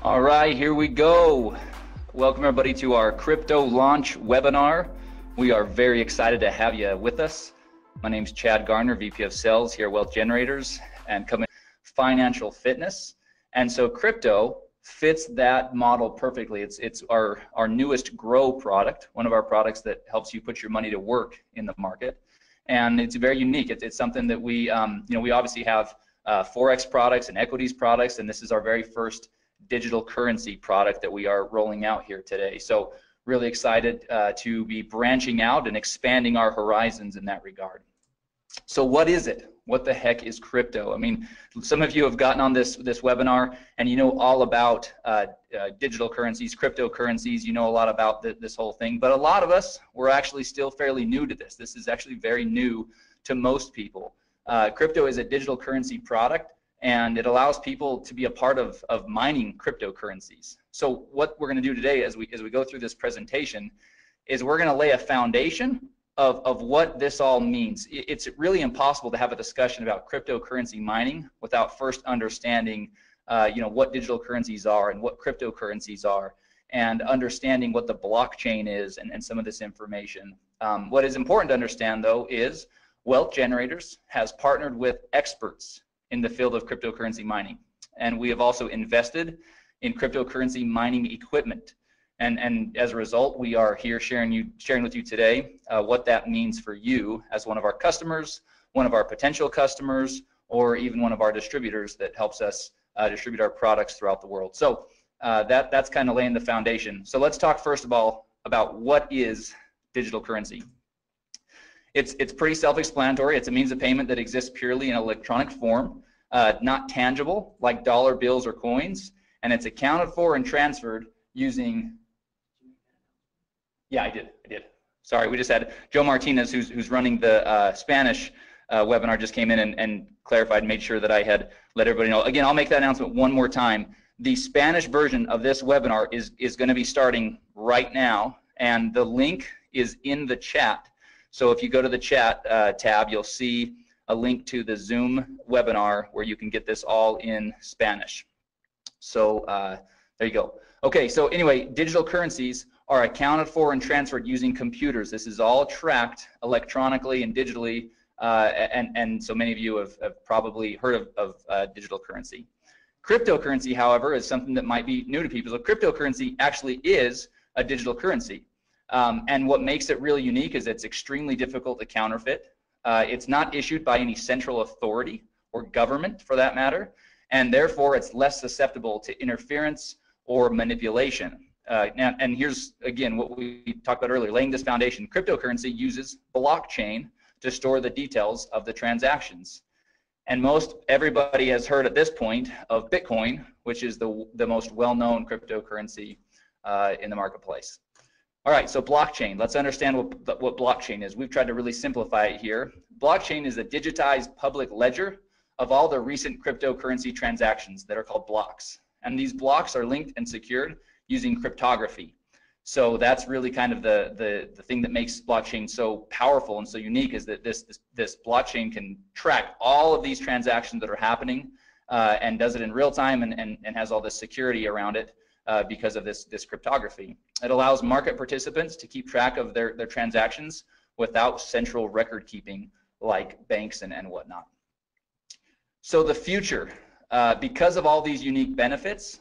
All right, here we go. Welcome everybody to our crypto launch webinar. We are very excited to have you with us. My name is Chad Garner, VP of Sales here at Wealth Generators and coming financial fitness. And so crypto fits that model perfectly. It's our newest Grow product, one of our products that helps you put your money to work in the market. And it's very unique. It's something that we obviously have Forex products and equities products, and this is our very first digital currency product that we are rolling out here today. So really excited to be branching out and expanding our horizons in that regard. So what is it? What the heck is crypto? I mean, some of you have gotten on this webinar and you know all about digital currencies, cryptocurrencies, you know a lot about this whole thing, but a lot of us, we're actually still fairly new to this. This is actually very new to most people. Crypto is a digital currency product, and it allows people to be a part of mining cryptocurrencies. So what we're going to do today as we go through this presentation is we're going to lay a foundation of what this all means. It's really impossible to have a discussion about cryptocurrency mining without first understanding what digital currencies are and what cryptocurrencies are, and understanding what the blockchain is and some of this information. What is important to understand though is Wealth Generators has partnered with experts in the field of cryptocurrency mining, and we have also invested in cryptocurrency mining equipment, and as a result we are here sharing with you today what that means for you as one of our customers, one of our potential customers, or even one of our distributors that helps us distribute our products throughout the world. So that's kind of laying the foundation. So let's talk first of all about what is digital currency. It's pretty self-explanatory. It's a means of payment that exists purely in electronic form, not tangible like dollar bills or coins, and it's accounted for and transferred using. Yeah, I did. Sorry, we just had Joe Martinez, who's running the Spanish webinar, just came in and clarified, made sure that I had let everybody know. Again, I'll make that announcement one more time. The Spanish version of this webinar is going to be starting right now, and the link is in the chat. So if you go to the chat tab, you'll see a link to the Zoom webinar where you can get this all in Spanish. So there you go. Okay, so anyway, digital currencies are accounted for and transferred using computers. This is all tracked electronically and digitally, and so many of you have probably heard of digital currency. Cryptocurrency, however, is something that might be new to people. So cryptocurrency actually is a digital currency. And what makes it really unique is it's extremely difficult to counterfeit. It's not issued by any central authority or government for that matter, and therefore it's less susceptible to interference or manipulation. And here's again what we talked about earlier, laying this foundation. Cryptocurrency uses blockchain to store the details of the transactions. And most everybody has heard at this point of Bitcoin, which is the most well-known cryptocurrency in the marketplace. All right, so blockchain. Let's understand what blockchain is. We've tried to really simplify it here. Blockchain is a digitized public ledger of all the recent cryptocurrency transactions that are called blocks. And these blocks are linked and secured using cryptography. So that's really kind of the thing that makes blockchain so powerful and so unique, is that this blockchain can track all of these transactions that are happening and does it in real time and has all this security around it. Because of this cryptography. It allows market participants to keep track of their transactions without central record keeping like banks and whatnot. So the future, because of all these unique benefits,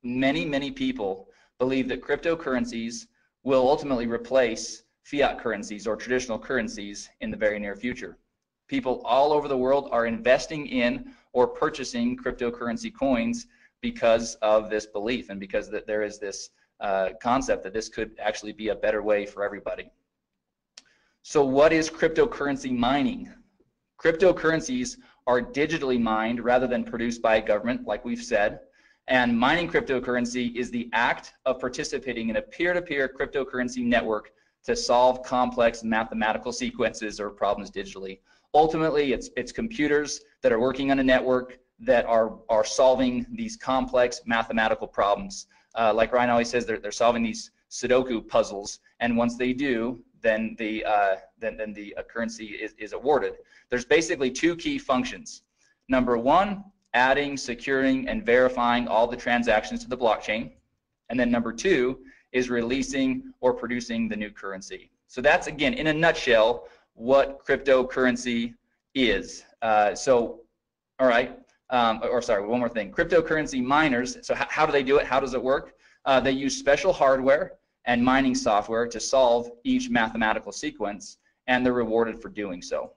many people believe that cryptocurrencies will ultimately replace fiat currencies or traditional currencies in the very near future. People all over the world are investing in or purchasing cryptocurrency coins because of this belief and because that there is this concept that this could actually be a better way for everybody. So what is cryptocurrency mining? Cryptocurrencies are digitally mined rather than produced by a government, like we've said, and mining cryptocurrency is the act of participating in a peer-to-peer cryptocurrency network to solve complex mathematical sequences or problems digitally. Ultimately, it's computers that are working on a network that are solving these complex mathematical problems. Like Ryan always says, they're solving these Sudoku puzzles, and once they do, then the currency is awarded. There's basically two key functions. Number one adding, securing, and verifying all the transactions to the blockchain. And then number 2 is releasing or producing the new currency. So that's, again, in a nutshell, what cryptocurrency is. All right, sorry, one more thing. Cryptocurrency miners, so how do they do it? How does it work? They use special hardware and mining software to solve each mathematical sequence, and they're rewarded for doing so.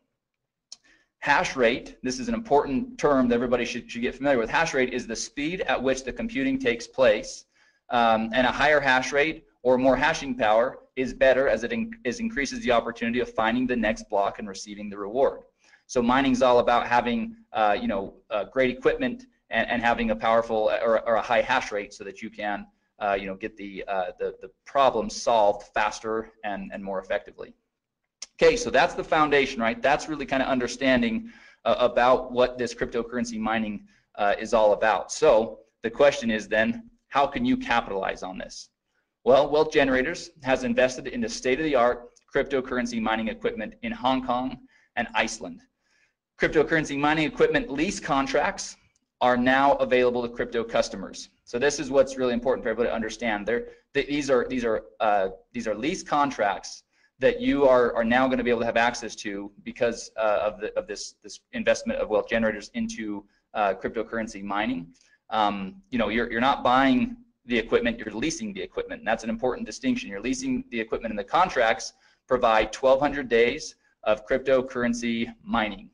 Hash rate, this is an important term that everybody should get familiar with. Hash rate is the speed at which the computing takes place, and a higher hash rate or more hashing power is better as it increases the opportunity of finding the next block and receiving the reward. So mining is all about having great equipment and having a powerful or a high hash rate so that you can get the problem solved faster and more effectively. Okay, so that's the foundation, right? That's really kind of understanding about what this cryptocurrency mining is all about. So the question is then, how can you capitalize on this? Well, Wealth Generators has invested in the state-of-the-art cryptocurrency mining equipment in Hong Kong and Iceland. Cryptocurrency mining equipment lease contracts are now available to crypto customers. So this is what's really important for everybody to understand. These are lease contracts that you are now going to be able to have access to because of this investment of Wealth Generators into cryptocurrency mining. You're not buying the equipment, you're leasing the equipment. And that's an important distinction. You're leasing the equipment, and the contracts provide 1,200 days of cryptocurrency mining.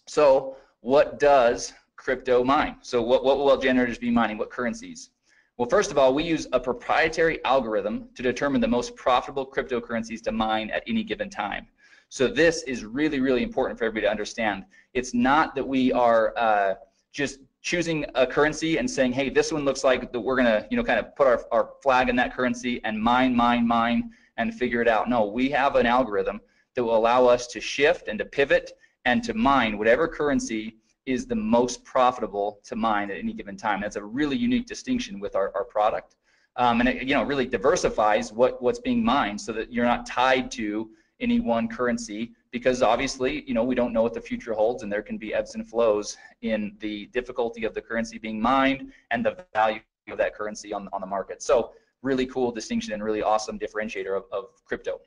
So what does crypto mine? So what will Wealth Generators be mining? What currencies? Well, first of all, we use a proprietary algorithm to determine the most profitable cryptocurrencies to mine at any given time. So this is really, really important for everybody to understand. It's not that we are just choosing a currency and saying, hey, this one looks like that we're going to, kind of put our flag in that currency and mine, and figure it out. No, we have an algorithm that will allow us to shift and to pivot and to mine whatever currency is the most profitable to mine at any given time. That's a really unique distinction with our product. And it really diversifies what's being mined so that you're not tied to any one currency, because obviously we don't know what the future holds, and there can be ebbs and flows in the difficulty of the currency being mined and the value of that currency on the market. So really cool distinction and really awesome differentiator of crypto.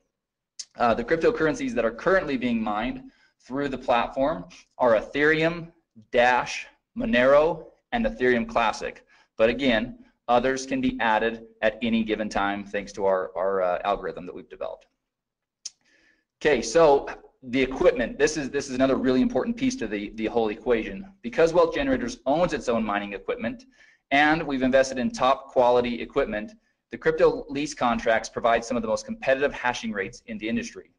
The cryptocurrencies that are currently being mined through the platform are Ethereum, Dash, Monero, and Ethereum Classic. But again, others can be added at any given time thanks to our algorithm that we've developed. Okay, so the equipment, this is another really important piece to the whole equation. Because Wealth Generators owns its own mining equipment, and we've invested in top quality equipment, the crypto lease contracts provide some of the most competitive hashing rates in the industry.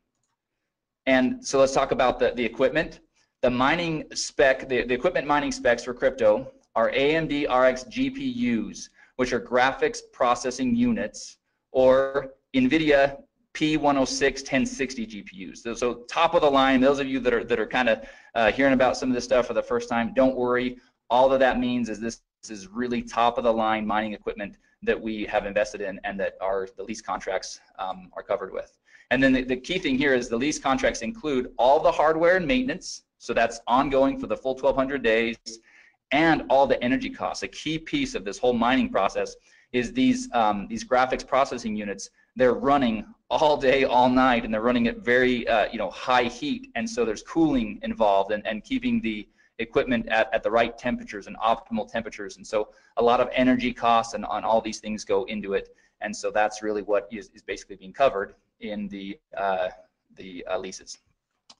And so let's talk about the equipment. The mining spec, the equipment mining specs for crypto are AMD RX GPUs, which are graphics processing units, or NVIDIA P106 1060 GPUs. So top of the line. Those of you that are kind of hearing about some of this stuff for the first time, don't worry. All that means is this is really top of the line mining equipment that we have invested in and that the lease contracts are covered with. And then the key thing here is the lease contracts include all the hardware and maintenance, so that's ongoing for the full 1,200 days, and all the energy costs. A key piece of this whole mining process is these graphics processing units. They're running all day, all night, and they're running at very high heat, and so there's cooling involved and keeping the equipment at the right temperatures and optimal temperatures. And so a lot of energy costs and on all these things go into it, and so that's really what is basically being covered in the leases.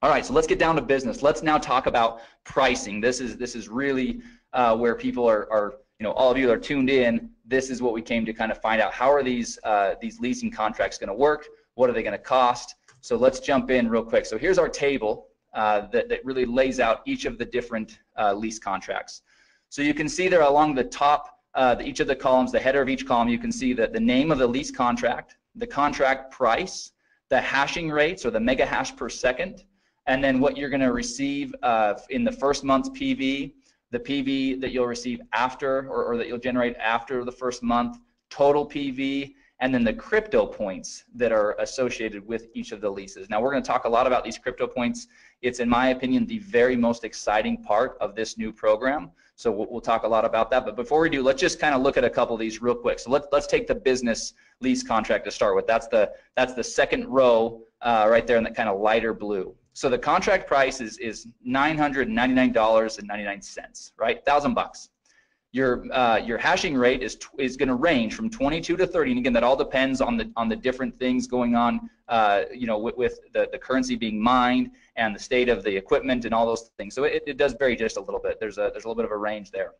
All right, so let's get down to business. Let's now talk about pricing. This is really where people are all of you that are tuned in. This is what we came to kind of find out. How are these leasing contracts going to work? What are they going to cost? So let's jump in real quick. So here's our table that really lays out each of the different lease contracts. So you can see there along the top, each of the columns, the header of each column, you can see that the name of the lease contract, the contract price, the hashing rates or the mega hash per second, and then what you're going to receive in the first month's PV, the PV that you'll receive after or that you'll generate after the first month, total PV, and then the crypto points that are associated with each of the leases. Now we're going to talk a lot about these crypto points. It's, in my opinion, the very most exciting part of this new program. So we'll talk a lot about that. But before we do, let's just kind of look at a couple of these real quick. So let's take the business lease contract to start with. That's the second row right there in that kind of lighter blue. So the contract price is $999.99, right? $1,000. Your hashing rate is going to range from 22 to 30, and again, that all depends on the different things going on, you know, with the currency being mined and the state of the equipment and all those things. So it does vary just a little bit. There's a little bit of a range there.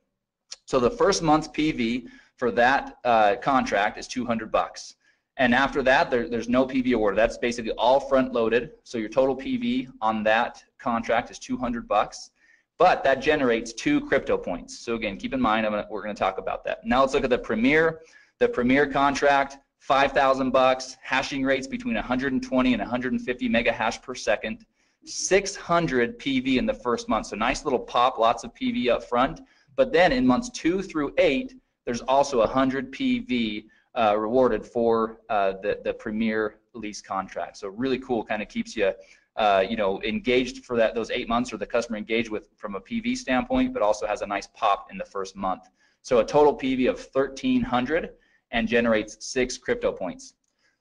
So the first month's PV for that contract is $200, and after that, there's no PV awarded. That's basically all front loaded. So your total PV on that contract is $200. But that generates 2 crypto points. So again, keep in mind, we're going to talk about that. Now let's look at the Premier. The Premier contract, $5,000, hashing rates between 120 and 150 mega hash per second, 600 PV in the first month. So nice little pop, lots of PV up front. But then in months 2 through 8, there's also 100 PV rewarded for the Premier lease contract. So really cool, kind of keeps you you know, engaged for those 8 months, or the customer engaged with from a PV standpoint, but also has a nice pop in the first month. So a total PV of 1,300 and generates 6 crypto points.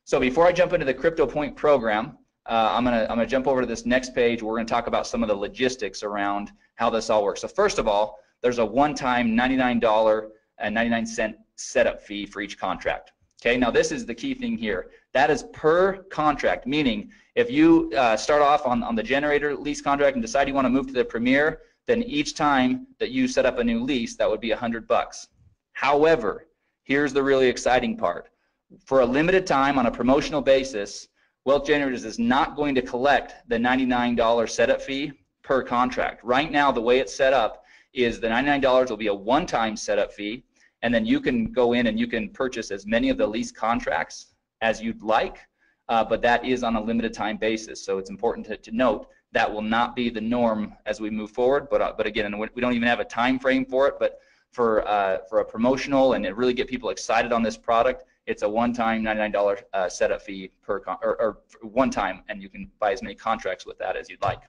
So before I jump into the crypto point program, I'm gonna jump over to this next page. We're gonna talk about some of the logistics around how this all works. So first of all, there's a one-time $99.99 setup fee for each contract. Okay, now this is the key thing here. That is per contract, meaning if you start off on the generator lease contract and decide you want to move to the Premier, then each time that you set up a new lease, that would be $100. However, here's the really exciting part. For a limited time on a promotional basis, Wealth Generators is not going to collect the $99 setup fee per contract. Right now, the way it's set up is the $99 will be a one-time setup fee, and then you can go in and you can purchase as many of the lease contracts as you'd like, but that is on a limited time basis. So it's important to note that will not be the norm as we move forward. But again, we don't even have a time frame for it. But for a promotional and to really get people excited on this product, it's a one-time $99 setup fee or one time, and you can buy as many contracts with that as you'd like.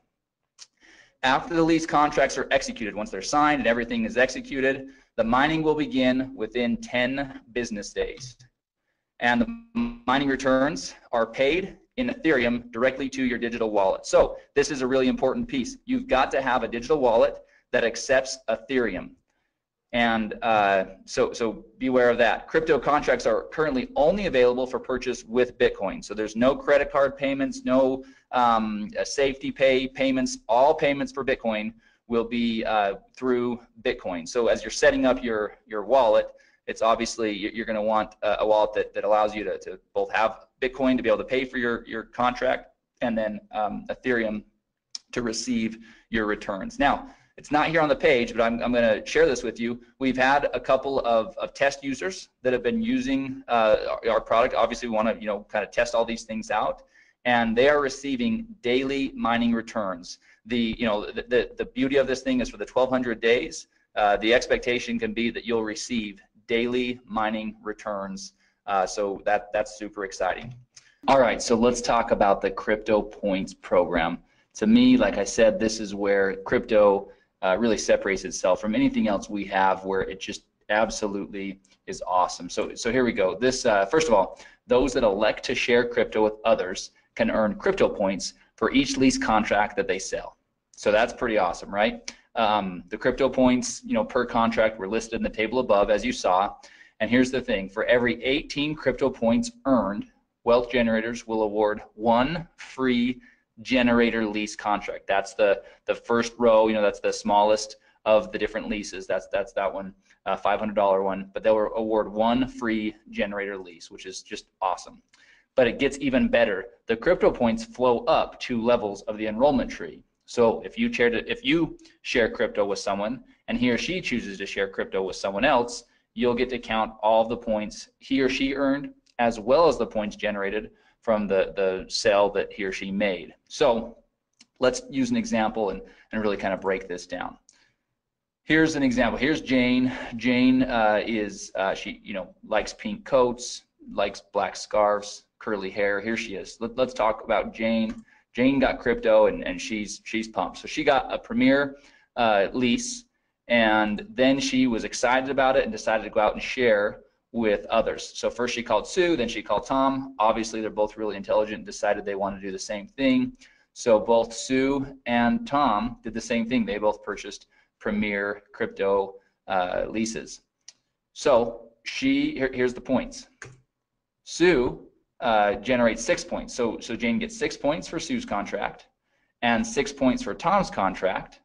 After the lease contracts are executed, once they're signed and everything is executed, the mining will begin within 10 business days. And the mining returns are paid in Ethereum directly to your digital wallet. So this is a really important piece. You've got to have a digital wallet that accepts Ethereum. And so beware of that. Crypto contracts are currently only available for purchase with Bitcoin. So there's no credit card payments, no safety pay payments. All payments for Bitcoin will be through Bitcoin. So as you're setting up your wallet, it's obviously you're going to want a wallet that allows you to both have Bitcoin to be able to pay for your contract, and then Ethereum to receive your returns. Now, it's not here on the page, but I'm going to share this with you. We've had a couple of test users that have been using our product. Obviously, we want to kind of test all these things out, and they are receiving daily mining returns. The beauty of this thing is for the 1,200 days, the expectation can be that you'll receive daily mining returns. So that's super exciting. All right, so let's talk about the Crypto Points program. To me, like I said, this is where crypto really separates itself from anything else we have, where it just absolutely is awesome. So here we go. This first of all, those that elect to share crypto with others can earn crypto points for each lease contract that they sell. So that's pretty awesome, right? The crypto points, per contract were listed in the table above, as you saw. And here's the thing: for every 18 crypto points earned, Wealth Generators will award 1 free generator lease contract. That's the first row. That's the smallest of the different leases. That's that one, $500 one. But they'll award 1 free generator lease, which is just awesome. But it gets even better. The crypto points flow up 2 levels of the enrollment tree. So if you share crypto with someone and he or she chooses to share crypto with someone else, you'll get to count all of the points he or she earned, as well as the points generated from the sale that he or she made. So let's use an example and really kind of break this down. Here's an example. Here's Jane. Jane she likes pink coats, likes black scarves, curly hair. Here she is. Let's talk about Jane. Jane got crypto, and she's pumped. So she got a Premier lease, and then she was excited about it and decided to go out and share with others. So first she called Sue, then she called Tom. Obviously they're both really intelligent and decided they want to do the same thing. So both Sue and Tom did the same thing. They both purchased Premier crypto leases. So here's the points. Sue generates 6 points. So Jane gets 6 points for Sue's contract and 6 points for Tom's contract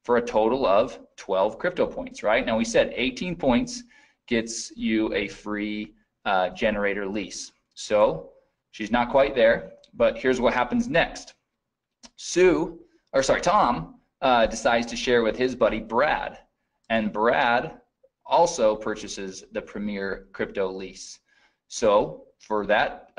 for a total of 12 crypto points, right? Now we said 18 points gets you a free generator lease. So she's not quite there, but here's what happens next. Tom decides to share with his buddy Brad, and Brad also purchases the Premier crypto lease. So for that,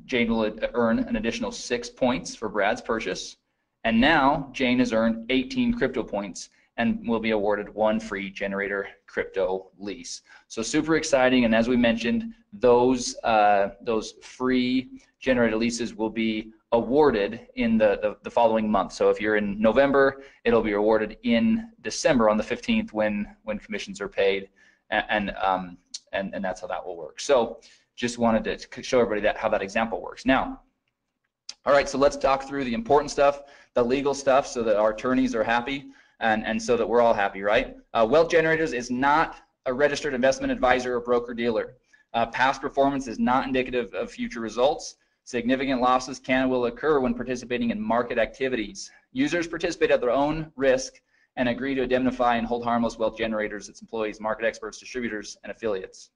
Jane will earn an additional 6 points for Brad's purchase, and now Jane has earned 18 crypto points and will be awarded 1 free generator crypto lease. So super exciting, and as we mentioned, those free generator leases will be awarded in the following month. So if you're in November, it'll be awarded in December on the 15th when commissions are paid, and that's how that will work. So just wanted to show everybody how that example works. Now, all right, so let's talk through the important stuff, the legal stuff, so that our attorneys are happy and so that we're all happy, right? Wealth Generators is not a registered investment advisor or broker-dealer. Past performance is not indicative of future results. Significant losses can and will occur when participating in market activities. Users participate at their own risk and agree to indemnify and hold harmless Wealth Generators, its employees, market experts, distributors, and affiliates.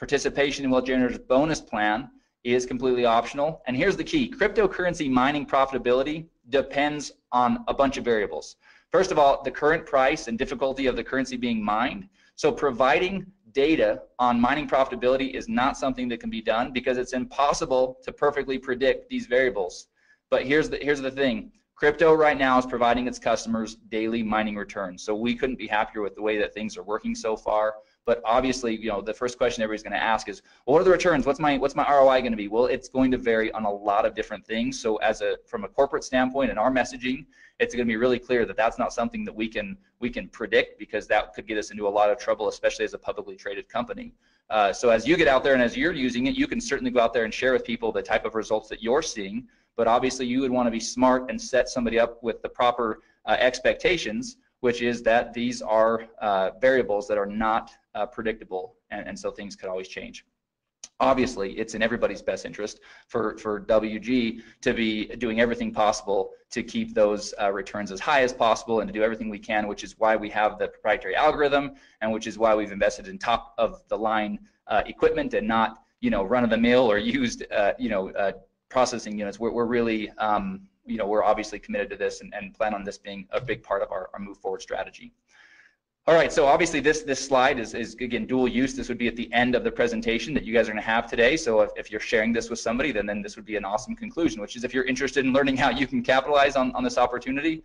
Participation in Wealth Generators bonus plan is completely optional. And here's the key: cryptocurrency mining profitability depends on a bunch of variables. First of all, the current price and difficulty of the currency being mined. So providing data on mining profitability is not something that can be done because it's impossible to perfectly predict these variables. But here's the thing: crypto right now is providing its customers daily mining returns. So we couldn't be happier with the way that things are working so far. But obviously, you know, the first question everybody's going to ask is, well, what are the returns? What's my ROI going to be? Well, it's going to vary on a lot of different things. So from a corporate standpoint and our messaging, it's going to be really clear that that's not something that we can predict, because that could get us into a lot of trouble, especially as a publicly traded company. So as you get out there and as you're using it, you can certainly go out there and share with people the type of results that you're seeing. But obviously, you would want to be smart and set somebody up with the proper expectations, which is that these are variables that are not predictable, and so things could always change. Obviously, it's in everybody's best interest for WG to be doing everything possible to keep those returns as high as possible and to do everything we can, which is why we have the proprietary algorithm, and which is why we've invested in top of the line equipment and not, you know, run-of-the-mill or used processing units. We're really you know, we're obviously committed to this and plan on this being a big part of our move forward strategy. All right, so obviously this slide is again dual use. This would be at the end of the presentation that you guys are going to have today. So if you're sharing this with somebody, then this would be an awesome conclusion, which is if you're interested in learning how you can capitalize on this opportunity,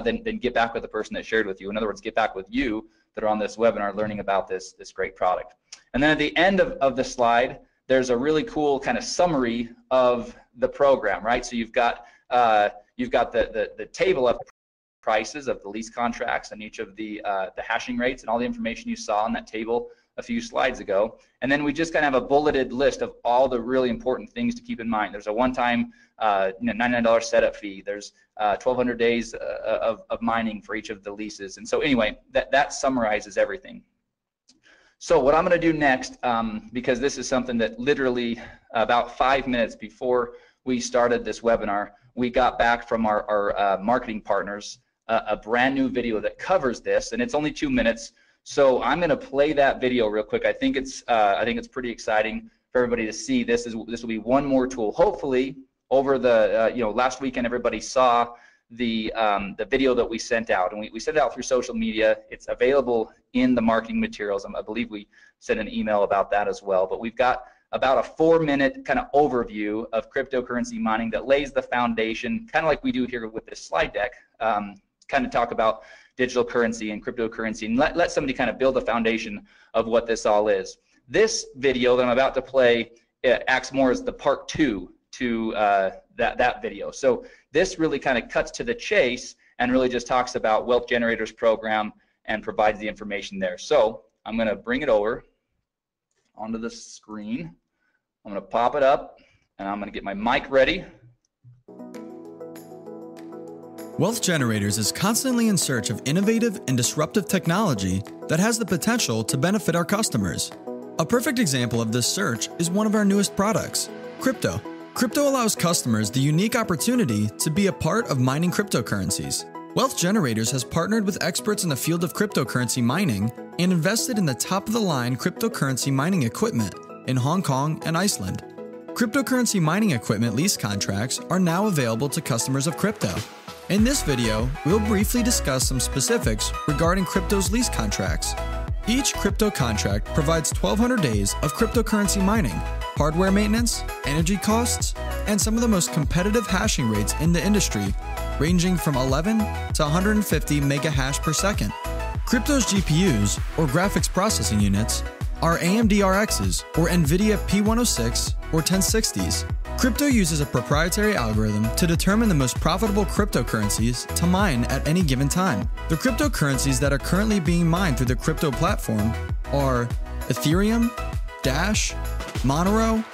then get back with the person that shared with you. In other words, get back with you that are on this webinar learning about this great product. And then at the end of the slide, there's a really cool kind of summary of the program, right? So you've got the table of prices of the lease contracts and each of the hashing rates and all the information you saw on that table a few slides ago. And then we just kind of have a bulleted list of all the really important things to keep in mind. There's a one-time $99 setup fee. There's 1,200 days of mining for each of the leases. And so anyway, that summarizes everything. So what I'm going to do next, because this is something that literally about 5 minutes before we started this webinar, we got back from our marketing partners a brand new video that covers this, and it's only 2 minutes. So I'm going to play that video real quick. I think it's pretty exciting for everybody to see. This will be one more tool. Hopefully, over the last weekend, everybody saw the video that we sent out, and we sent it out through social media. It's available in the marketing materials. I believe we sent an email about that as well. But we've got about a 4-minute kind of overview of cryptocurrency mining that lays the foundation, kind of like we do here with this slide deck, kind of talk about digital currency and cryptocurrency, and let somebody kind of build a foundation of what this all is. This video that I'm about to play it acts more as the part 2 to that video. So this really kind of cuts to the chase and really just talks about Wealth Generators program and provides the information there. So I'm going to bring it over onto the screen. I'm going to pop it up, and I'm going to get my mic ready. Wealth Generators is constantly in search of innovative and disruptive technology that has the potential to benefit our customers. A perfect example of this search is one of our newest products, crypto. Crypto allows customers the unique opportunity to be a part of mining cryptocurrencies. Wealth Generators has partnered with experts in the field of cryptocurrency mining and invested in the top-of-the-line cryptocurrency mining equipment in Hong Kong and Iceland. Cryptocurrency mining equipment lease contracts are now available to customers of crypto. In this video, we'll briefly discuss some specifics regarding crypto's lease contracts. Each crypto contract provides 1,200 days of cryptocurrency mining, hardware maintenance, energy costs, and some of the most competitive hashing rates in the industry, ranging from 11 to 150 megahash per second. Crypto's GPUs, or graphics processing units, are AMD RXs, or NVIDIA P106 or 1060s. Crypto uses a proprietary algorithm to determine the most profitable cryptocurrencies to mine at any given time. The cryptocurrencies that are currently being mined through the crypto platform are Ethereum, Dash, Monero,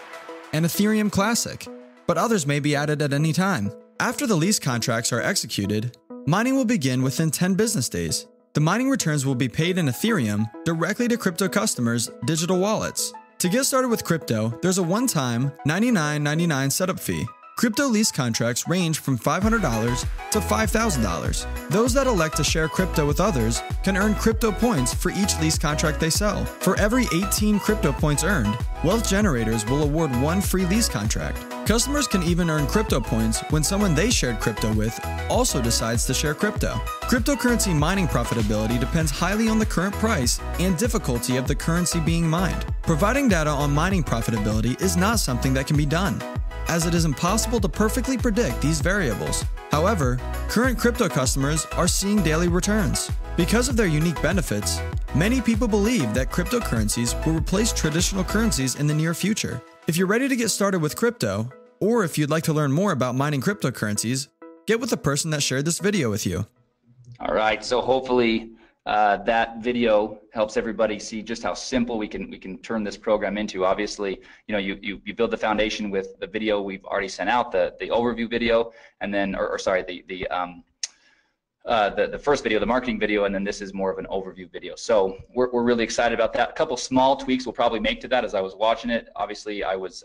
and Ethereum Classic, but others may be added at any time. After the lease contracts are executed, mining will begin within 10 business days. The mining returns will be paid in Ethereum directly to crypto customers' digital wallets. To get started with crypto, there's a one-time $99.99 setup fee. Crypto lease contracts range from $500 to $5,000. Those that elect to share crypto with others can earn crypto points for each lease contract they sell. For every 18 crypto points earned, Wealth Generators will award one free lease contract. Customers can even earn crypto points when someone they shared crypto with also decides to share crypto. Cryptocurrency mining profitability depends highly on the current price and difficulty of the currency being mined. Providing data on mining profitability is not something that can be done, as it is impossible to perfectly predict these variables. However, current crypto customers are seeing daily returns. Because of their unique benefits, many people believe that cryptocurrencies will replace traditional currencies in the near future. If you're ready to get started with crypto, or if you'd like to learn more about mining cryptocurrencies, get with the person that shared this video with you. All right, so hopefully that video helps everybody see just how simple we can turn this program into. Obviously, you build the foundation with the video we've already sent out, the overview video, and then, the first video, the marketing video, and then this is more of an overview video. So we're really excited about that. A couple small tweaks we'll probably make to that as I was watching it. Obviously, I was,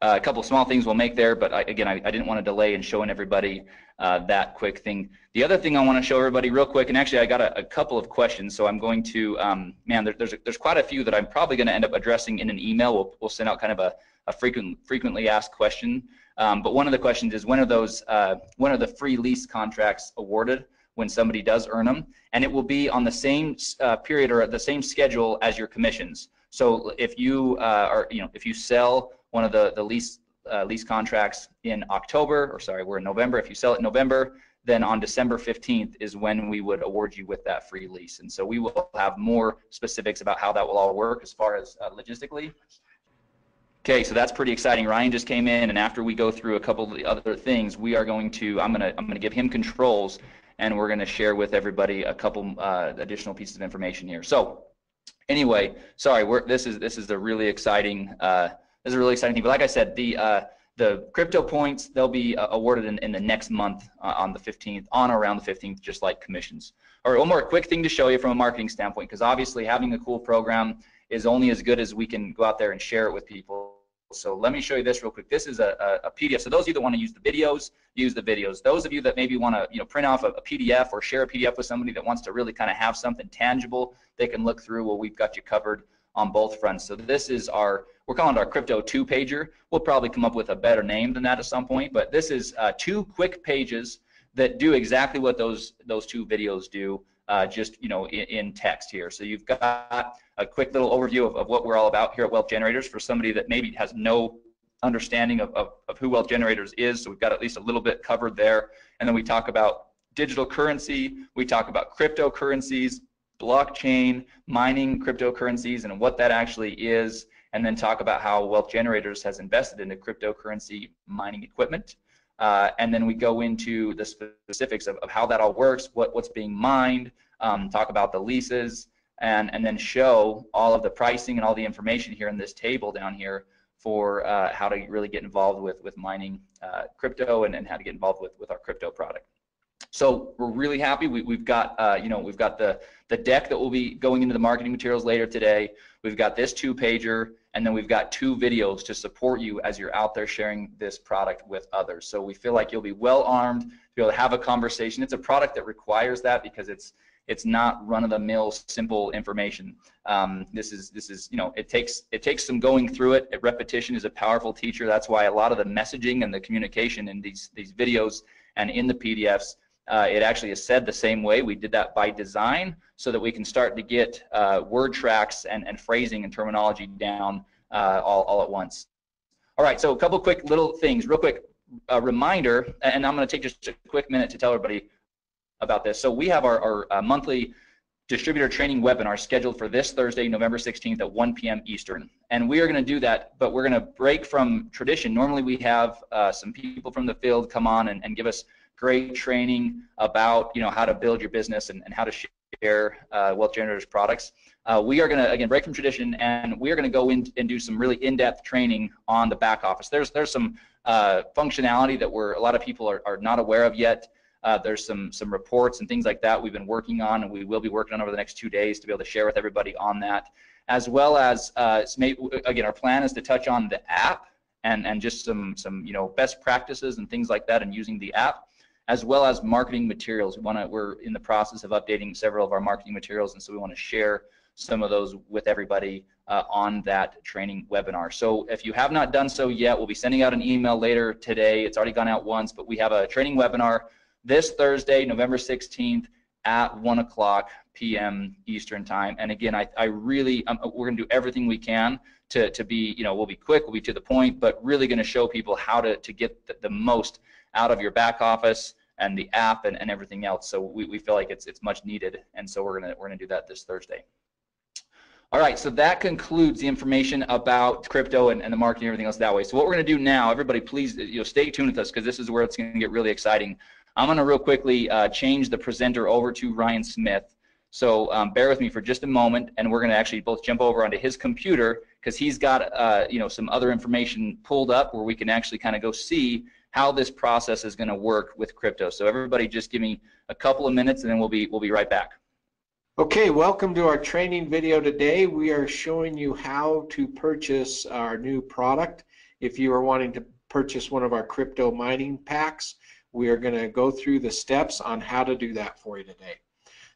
a couple small things we'll make there, but I didn't want to delay in showing everybody that quick thing. The other thing I want to show everybody real quick, and actually I got a couple of questions, so I'm going to, there's quite a few that I'm probably going to end up addressing in an email. We'll send out kind of a frequently asked question. But one of the questions is, when are the free lease contracts awarded when somebody does earn them? And it will be on the same period or at the same schedule as your commissions. So if you if you sell one of the lease contracts in October, or sorry, we're in November. If you sell it in November, then on December 15th is when we would award you with that free lease. And so we will have more specifics about how that will all work as far as logistically. Okay, so that's pretty exciting. Ryan just came in, and after we go through a couple of the other things, we are going to, I'm gonna give him controls, and we're gonna share with everybody a couple additional pieces of information here. So anyway, sorry, this is a really exciting thing. But like I said, the crypto points, they'll be awarded in the next month on the 15th, on or around the 15th, just like commissions. All right, one more quick thing to show you from a marketing standpoint, because obviously having a cool program is only as good as we can go out there and share it with people. So let me show you this real quick. This is a PDF. So those of you that want to use the videos, use the videos. Those of you that maybe want to print off a PDF or share a PDF with somebody that wants to really kind of have something tangible they can look through, well, we've got you covered on both fronts. So this is we're calling it our Crypto 2-pager. We'll probably come up with a better name than that at some point, but this is 2 quick pages that do exactly what those 2 videos do, just in text here. So you've got a quick little overview of what we're all about here at Wealth Generators for somebody that maybe has no understanding of who Wealth Generators is. So we've got at least a little bit covered there. And then we talk about digital currency, we talk about cryptocurrencies, blockchain, mining cryptocurrencies, and what that actually is, and then talk about how Wealth Generators has invested into cryptocurrency mining equipment. And then we go into the specifics of how that all works, what's being mined, talk about the leases, and then show all of the pricing and all the information here in this table down here for how to really get involved with mining crypto and how to get involved with our crypto product. So we're really happy. We've got we've got the deck that will be going into the marketing materials later today. We've got this 2-pager, and then we've got 2 videos to support you as you're out there sharing this product with others. So we feel like you'll be well armed to be able to have a conversation. It's a product that requires that because it's not run-of-the-mill simple information. This is it takes some going through it. Repetition is a powerful teacher. That's why a lot of the messaging and the communication in these videos and in the PDFs, it actually is said the same way. We did that by design so that we can start to get word tracks and phrasing and terminology down all at once. All right, so a couple quick little things, real quick reminder, and I'm going to take just a quick minute to tell everybody about this. So we have our monthly distributor training webinar scheduled for this Thursday, November 16th at 1 p.m. Eastern. And we are going to do that, but we're going to break from tradition. Normally we have some people from the field come on and give us great training about how to build your business and how to share Wealth Generators products. We are going to, again, break from tradition, and we are going to go in and do some really in-depth training on the back office. There's some functionality that a lot of people are not aware of yet. There's some reports and things like that we've been working on, and we will be working on over the next 2 days to be able to share with everybody on that, as well as again, our plan is to touch on the app and just some best practices and things like that and using the app, as well as marketing materials. We're in the process of updating several of our marketing materials, and so we want to share some of those with everybody on that training webinar. So if you have not done so yet, we'll be sending out an email later today. It's already gone out once, but we have a training webinar this Thursday, November 16th at 1 p.m. Eastern time. And again, we're going to do everything we can to be, we'll be quick, we'll be to the point, but really going to show people how to get the most out of your back office and the app and everything else. So we feel like it's much needed, and so we're gonna do that this Thursday. All right, so that concludes the information about crypto and the marketing and everything else that way. So what we're gonna do now, everybody, please stay tuned with us because this is where it's gonna get really exciting. I'm gonna real quickly change the presenter over to Ryan Smith. So bear with me for just a moment, and we're gonna actually both jump over onto his computer because he's got some other information pulled up where we can actually kind of go see how this process is going to work with crypto. So everybody just give me a couple of minutes and then we'll be right back. Okay, welcome to our training video today. We are showing you how to purchase our new product. If you are wanting to purchase one of our crypto mining packs, we are going to go through the steps on how to do that for you today.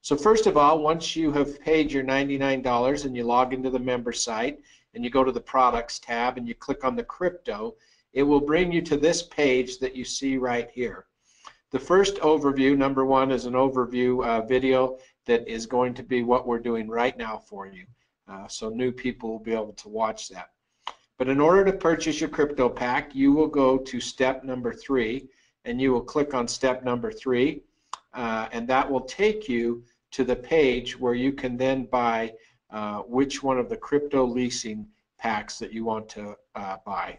So first of all, once you have paid your $99 and you log into the member site and you go to the products tab and you click on the crypto, it will bring you to this page that you see right here. The first overview, number 1, is an overview video that is going to be what we're doing right now for you. So new people will be able to watch that. But in order to purchase your crypto pack, you will go to step number 3, and you will click on step number 3, and that will take you to the page where you can then buy which one of the crypto leasing packs that you want to buy.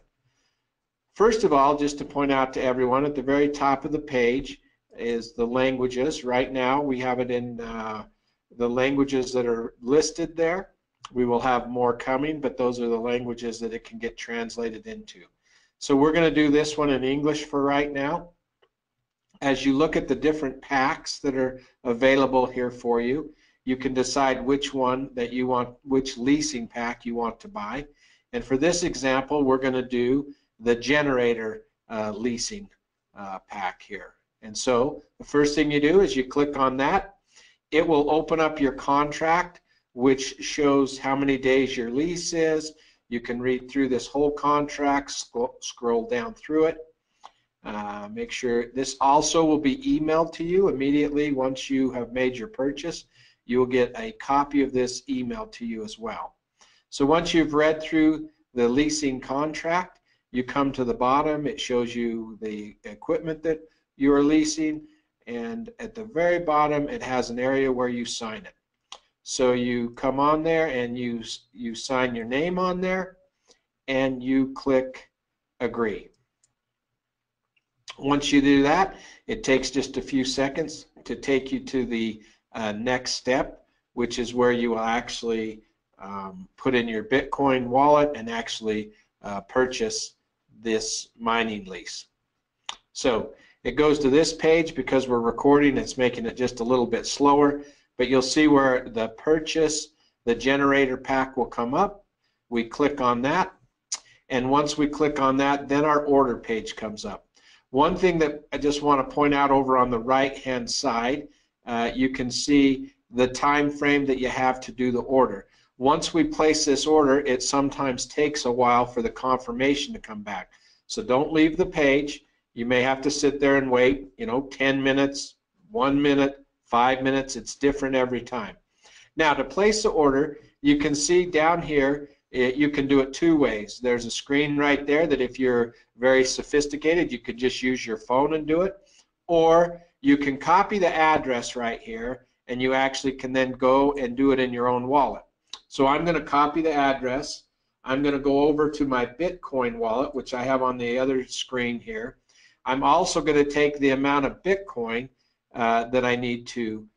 First of all, just to point out to everyone, at the very top of the page is the languages. Right now we have it in the languages that are listed there. We will have more coming, but those are the languages that it can get translated into. So we're going to do this one in English for right now. As you look at the different packs that are available here for you, you can decide which one that you want, which leasing pack you want to buy. And for this example, we're going to do the generator leasing pack here. And so the first thing you do is you click on that. It will open up your contract, which shows how many days your lease is. You can read through this whole contract, scroll down through it. Make sure this also will be emailed to you immediately once you have made your purchase. You will get a copy of this emailed to you as well. So once you've read through the leasing contract, you come to the bottom. It shows you the equipment that you are leasing, and at the very bottom it has an area where you sign it. So you come on there and you sign your name on there and you click agree. Once you do that, it takes just a few seconds to take you to the next step, which is where you will actually put in your Bitcoin wallet and actually purchase this mining lease. So it goes to this page. Because we're recording, it's making it just a little bit slower, but you'll see where the purchase, the generator pack will come up. We click on that, and once we click on that, then our order page comes up. One thing that I just want to point out over on the right hand side, you can see the time frame that you have to do the order. Once we place this order, it sometimes takes a while for the confirmation to come back. So don't leave the page. You may have to sit there and wait, 10 minutes, 1 minute, 5 minutes. It's different every time. Now, to place the order, you can see down here, you can do it two ways. There's a screen right there that if you're very sophisticated, you could just use your phone and do it. Or you can copy the address right here, and you actually can then go and do it in your own wallet. So I'm going to copy the address. I'm going to go over to my Bitcoin wallet, which I have on the other screen here. I'm also going to take the amount of Bitcoin that I need to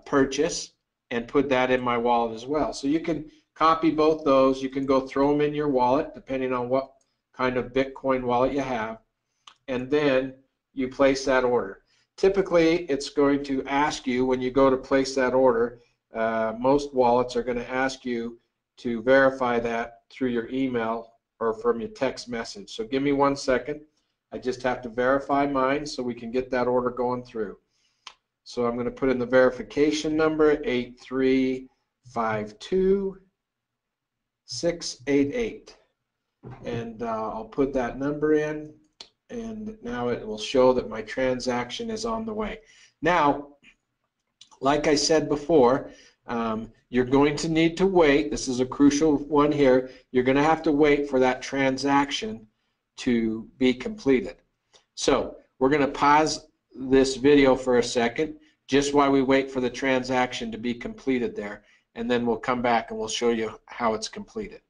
purchase and put that in my wallet as well. So you can copy both those. You can go throw them in your wallet depending on what kind of Bitcoin wallet you have, and then you place that order. Typically, it's going to ask you when you go to place that order, most wallets are going to ask you to verify that through your email or from your text message. So give me 1 second. I just have to verify mine so we can get that order going through. So I'm going to put in the verification number 8352688, and I'll put that number in, and now it will show that my transaction is on the way. Now, like I said before, you're going to need to wait. This is a crucial one here. You're going to have to wait for that transaction to be completed. So we're going to pause this video for a second just while we wait for the transaction to be completed there, and then we'll come back and we'll show you how it's completed.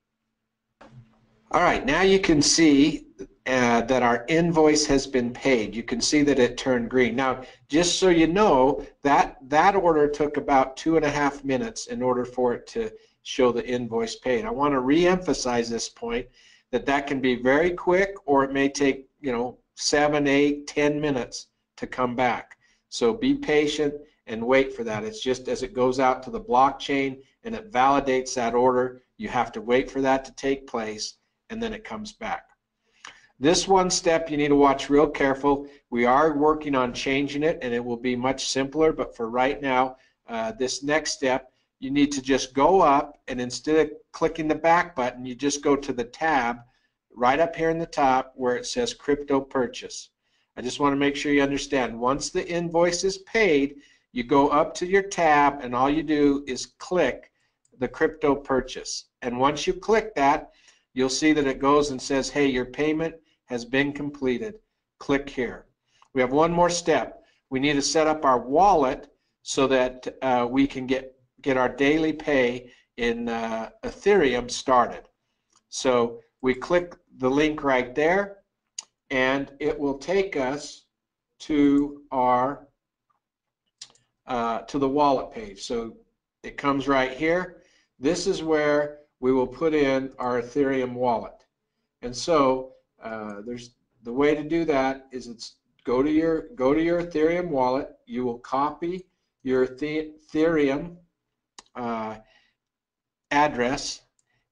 All right, now you can see that our invoice has been paid. You can see that it turned green. Now, just so you know, that order took about 2.5 minutes in order for it to show the invoice paid. I want to re-emphasize this point, that can be very quick, or it may take 7, 8, 10 minutes to come back. So be patient and wait for that. It's just as it goes out to the blockchain and it validates that order, you have to wait for that to take place, and then it comes back. This one step you need to watch real careful. We are working on changing it, and it will be much simpler, but for right now, this next step, you need to just go up, and instead of clicking the back button, you just go to the tab right up here in the top where it says crypto purchase. I just want to make sure you understand, once the invoice is paid, you go up to your tab, and all you do is click the crypto purchase. And once you click that, you'll see that it goes and says, hey, your payment has been completed. Click here. We have one more step. We need to set up our wallet so that we can get our daily pay in Ethereum started. So we click the link right there, and it will take us to our to the wallet page. So it comes right here. This is where we will put in our Ethereum wallet. And so there's the way to do that is go to your Ethereum wallet. You will copy your Ethereum address,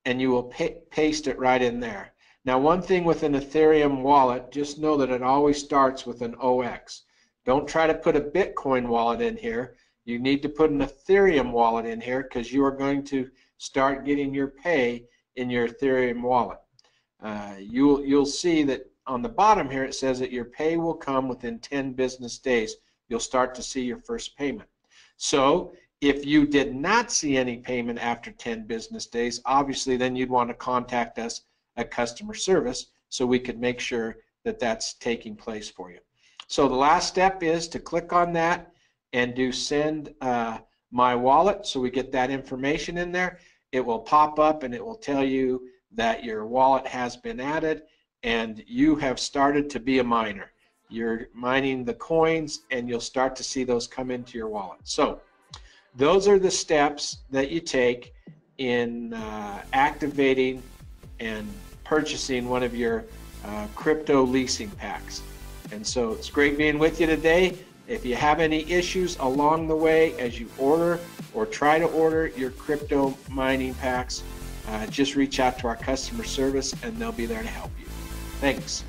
and you will paste it right in there. Now, one thing with an Ethereum wallet, just know that it always starts with an OX. Don't try to put a Bitcoin wallet in here. You need to put an Ethereum wallet in here, because you are going to start getting your pay in your Ethereum wallet. You'll see that on the bottom here it says that your pay will come within 10 business days. You'll start to see your first payment. So if you did not see any payment after 10 business days, obviously then you'd want to contact us at customer service so we could make sure that that's taking place for you. So the last step is to click on that and do send My Wallet, so we get that information in there. It will pop up and it will tell you that your wallet has been added and you have started to be a miner. You're mining the coins and you'll start to see those come into your wallet. So those are the steps that you take in activating and purchasing one of your crypto leasing packs. And so it's great being with you today. If you have any issues along the way as you order or try to order your crypto mining packs, just reach out to our customer service and they'll be there to help you. Thanks.